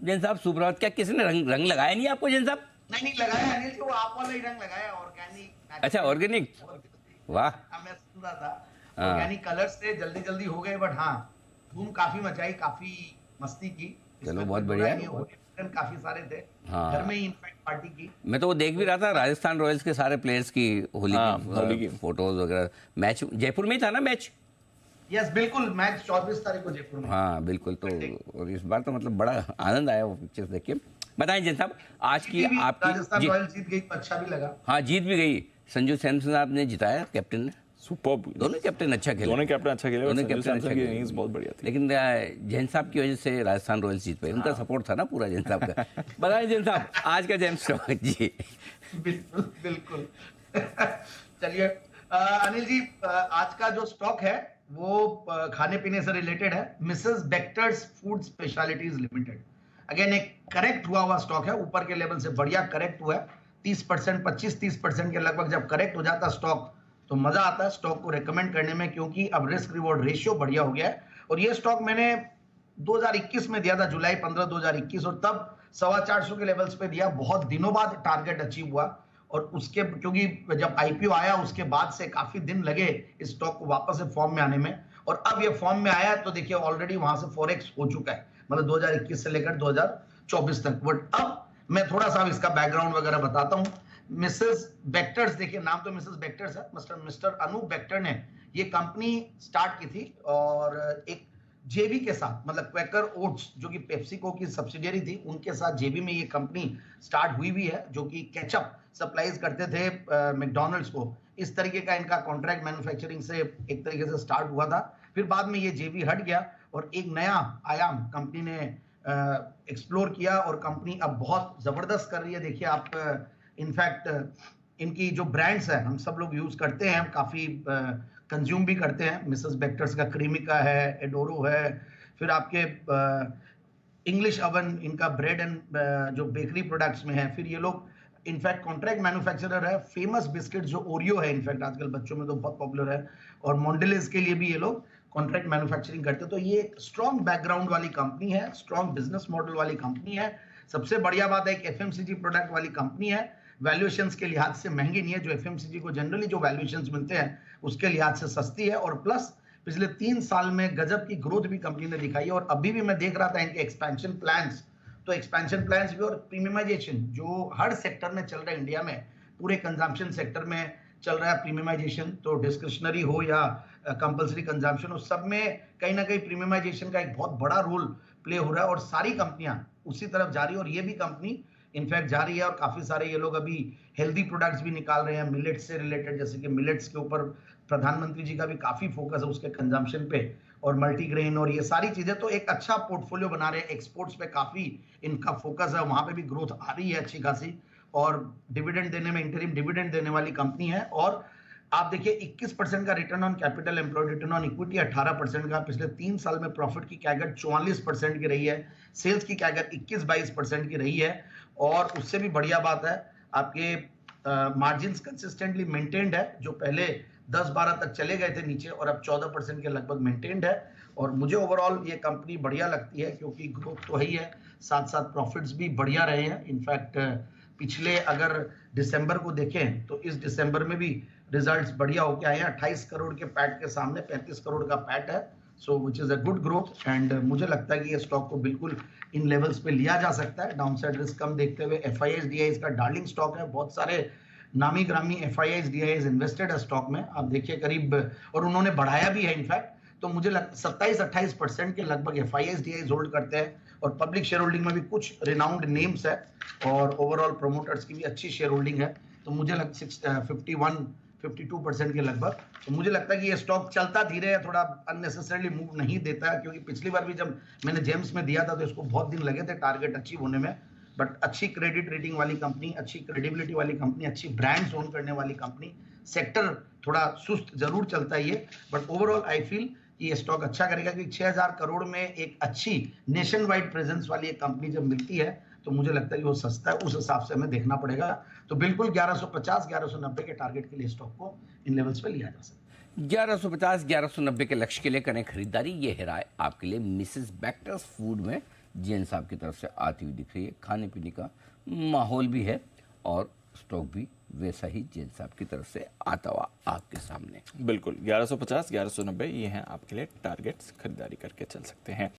जैन साहब सुप्रभात। क्या किसी ने रंग रंग लगाया नहीं आपको जैन साहब? नहीं लगाया अनिल जी, वो आप वाला ही रंग लगाया, ऑर्गेनिक। अच्छा, ऑर्गेनिक। वाह। मैं सुन रहा था हाँ, ऑर्गेनिक कलर्स से जल्दी जल्दी हो गए, बट हाँ धूम काफी मचाई, काफी मस्ती की। चलो इसमें कोई बहुत दो राय बढ़िया नहीं, है। होली फंक्शन काफी सारे थे, घर में हाँ, ही इनफैक्ट पार्टी की। मैं तो वो देख भी तो रहा था, राजस्थान रॉयल्स के सारे प्लेयर्स की होली हाँ, होली की की। फोटोज वगैरह। मैच जयपुर में ही था ना मैच? यस बिल्कुल, मैच 24 तारीख को जयपुर में। हाँ बिल्कुल। तो और इस बार तो मतलब बड़ा आनंद आया वो पिक्चर्स देख के। बताएं जैन साहब, आज की जीती भी, आपकी राजस्थान रॉयल्स जीत गई तो अच्छा भी लगा। हाँ, जीत भी गई। संजू सैमसन साहब ने जिताया, कैप्टन ने। सुपर। दोनों कैप्टन अच्छा खेले। दोनों कैप्टन अच्छा खेले और दोनों संजू कैप्टन सैमसन अच्छा की खेले। इनिंग्स बहुत बढ़िया थी। लेकिन जैन साहब की वजह से राजस्थान रॉयल्स जीत पाई, उनका सपोर्ट था ना पूरा जैन साहब का। बताएं जैन साहब, आज का जेम्स स्टॉक जी। बिल्कुल बिल्कुल। चलिए अनिल जी, आज का जो स्टॉक है वो खाने पीने से रिलेटेड है। Mrs Bectors food specialities limited, again एक करेक्ट हुआ स्टॉक है, ऊपर के लेवल से बढ़िया करेक्ट हुआ है। 30%, 25-30% के लगभग जब करेक्ट हो जाता स्टॉक तो मजा आता है स्टॉक को रेकमेंड करने में, क्योंकि अब रिस्क रिवॉर्ड रेशियो बढ़िया हो गया है। और ये स्टॉक मैंने 2021 में दिया था, जुलाई 15 2021, और तब 425 के लेवल्स पे दिया। बहुत दिनों बाद टारगेट अचीव हुआ, और उसके क्योंकि जब आईपीओ आया उसके बाद से काफी दिन लगे इस स्टॉक को वापस से फॉर्म में आने में, और अब ये फॉर्म में आया है तो देखिए ऑलरेडी वहां से 4x हो चुका है, मतलब 2021 से लेकर 2024 तक। बट अब मैं थोड़ा सा इसका बैकग्राउंड वगैरह बताता हूं। मिसेस बेक्टर्स, देखिए नाम तो मिसेस बेक्टर्स है, मिस्टर अनूप बेक्टर ने ये कंपनी स्टार्ट की थी, और एक जेबी के साथ, मतलब क्वेकर ओट्स जो कि पेप्सिको की सब्सिडियरी थी, उनके साथ जेबी में ये कंपनी स्टार्ट हुई भी है, जो कि केचप सप्लाईज करते थे मैकडॉनल्ड्स को। इस तरीके का इनका कॉन्ट्रैक्ट मैन्युफैक्चरिंग से एक तरीके से स्टार्ट हुआ था। फिर बाद में ये जेबी हट गया और एक नया आयाम कंपनी ने एक्सप्लोर किया, और कंपनी अब बहुत जबरदस्त कर रही है। देखिए आप, इनफैक्ट इनकी जो ब्रांड्स है हम सब लोग यूज करते हैं, काफी कंज्यूम भी करते हैं। मिसेस बेक्टर्स का क्रीमिका है, एडोरो है, फिर आपके इंग्लिश अवन, इनका ब्रेड एंड जो बेकरी प्रोडक्ट्स में है। फिर ये लोग इनफैक्ट कॉन्ट्रैक्ट मैन्युफैक्चरर है फेमस बिस्किट जो ओरियो है, इनफैक्ट आजकल बच्चों में तो बहुत पॉपुलर है, और मॉन्डेलेस के लिए भी ये लोग कॉन्ट्रैक्ट मैन्युफैक्चरिंग करते हैं। तो ये स्ट्रॉन्ग बैकग्राउंड वाली कंपनी है, स्ट्रॉन्ग बिजनेस मॉडल वाली कंपनी है। सबसे बढ़िया बात है एक एफएमसीजी प्रोडक्ट वाली कंपनी है, वैल्यूएशंस के लिहाज से महंगी नहीं है, जो एफएमसीजी को जनरली जो वैल्यूएशंस मिलते हैं उसके लिहाज से सस्ती है, और प्लस पिछले 3 साल में गजब की ग्रोथ भी कंपनी ने दिखाई है। और अभी भी मैं देख रहा था इनके एक्सपेंशन प्लान्स, तो एक्सपेंशन प्लान्स भी और प्रीमियमाइजेशन जो हर सेक्टर में चल रहा है इंडिया में, पूरे कंजम्पशन सेक्टर में चल रहा है प्रीमियमाइजेशन, तो डिस्क्रिशनरी हो या कंपल्सरी कंजम्पशन हो, सब में कहीं ना कहीं प्रीमियमाइजेशन का एक बहुत बड़ा रोल प्ले हो रहा है, और सारी कंपनियां उसी तरफ जा रही है, और ये भी कंपनी इनफैक्ट जा रही है। और काफी सारे ये लोग अभी हेल्दी प्रोडक्ट्स भी निकाल रहे हैं मिलेट्स से रिलेटेड, जैसे कि मिलेट्स के ऊपर प्रधानमंत्री जी का भी काफी फोकस है उसके कंजम्पशन पे, और मल्टीग्रेन और ये सारी चीजें। तो एक अच्छा पोर्टफोलियो बना रहे हैं, एक्सपोर्ट्स पे काफी इनका फोकस है, वहां पे भी ग्रोथ आ रही है अच्छी खासी, और डिविडेंड देने में, इंटरिम डिविडेंड देने वाली कंपनी है। और आप देखिए 21% का return on capital employed, return on equity 18% का, पिछले 3 साल में प्रॉफिट की कैगर 44% की रही है, सेल्स की कैगर 21-22% की रही है, और उससे भी बढ़िया बात है आपके मार्जिन्स कंसिस्टेंटली मेंटेन्ड है, जो पहले 10-12 तक चले गए थे नीचे, और अब 14% के लगभग मेंटेन्ड है। और मुझे ओवरऑल ये कंपनी बढ़िया लगती है, क्योंकि ग्रोथ तो है ही है, साथ साथ प्रॉफिट्स भी बढ़िया रहे हैं। इनफैक्ट पिछले अगर दिसंबर को देखें तो इस दिसंबर में भी रिजल्ट्स बढ़िया होके आए हैं। 28 करोड़ के पैट के सामने 35 करोड़ का पैट है, so which is a good growth. And मुझे लगता है कि ये स्टॉक को बिल्कुल इन लेवल्स पे लिया जा सकता है, डाउनसाइड रिस्क कम देखते हुए। एफआईआईज डीआईज का डार्लिंग स्टॉक है, बहुत सारे नामी ग्रामी एफआईआईज डीआईज इन्वेस्टेड है स्टॉक में, आप देखिए करीब, और उन्होंने बढ़ाया भी है इनफैक्ट। तो मुझे 27-28% के लगभग एफआईआईज डीआईज होल्ड करते हैं, और पब्लिक शेयर होल्डिंग में भी कुछ रिनाउंड नेम्स है, और ओवरऑल प्रोमोटर्स की भी अच्छी शेयर होल्डिंग है। तो मुझे 51-52% के लगभग। तो मुझे लगता है कि ये स्टॉक चलता धीरे है, थोड़ा अननेसेसरीली मूव नहीं देता है, क्योंकि पिछली बार भी जब मैंने जेम्स में दिया था तो इसको बहुत दिन लगे थे टारगेट अचीव होने में। बट अच्छी क्रेडिट रेटिंग वाली कंपनी, अच्छी क्रेडिबिलिटी वाली कंपनी, अच्छी ब्रांड्स ओन करने वाली कंपनी, सेक्टर थोड़ा सुस्त जरूर चलता है ये, बट ओवरऑल आई फील ये स्टॉक अच्छा करेगा, क्योंकि 6000 करोड़ में एक अच्छी नेशन वाइड प्रेजेंस वाली एक कंपनी जब मिलती है तो मुझे लगता है कि वो सस्ता है, उस हिसाब से हमें देखना पड़ेगा। तो बिल्कुल 1150-1190 के टारगेट के लिए स्टॉक को इन लेवल्स पे लिया जा सकता है। 1150-1190 के लक्ष्य के लिए करें खरीदारी। ये है राय आपके लिए मिसेस बेक्टर्स फूड में जैन साहब की तरफ से आती हुई दिख रही है। खाने पीने का माहौल भी है और स्टॉक भी वैसा ही जैन साहब की तरफ से आता हुआ आपके सामने। बिल्कुल 1150, 1190 ये हैं आपके लिए टारगेट्स, खरीदारी करके चल सकते हैं।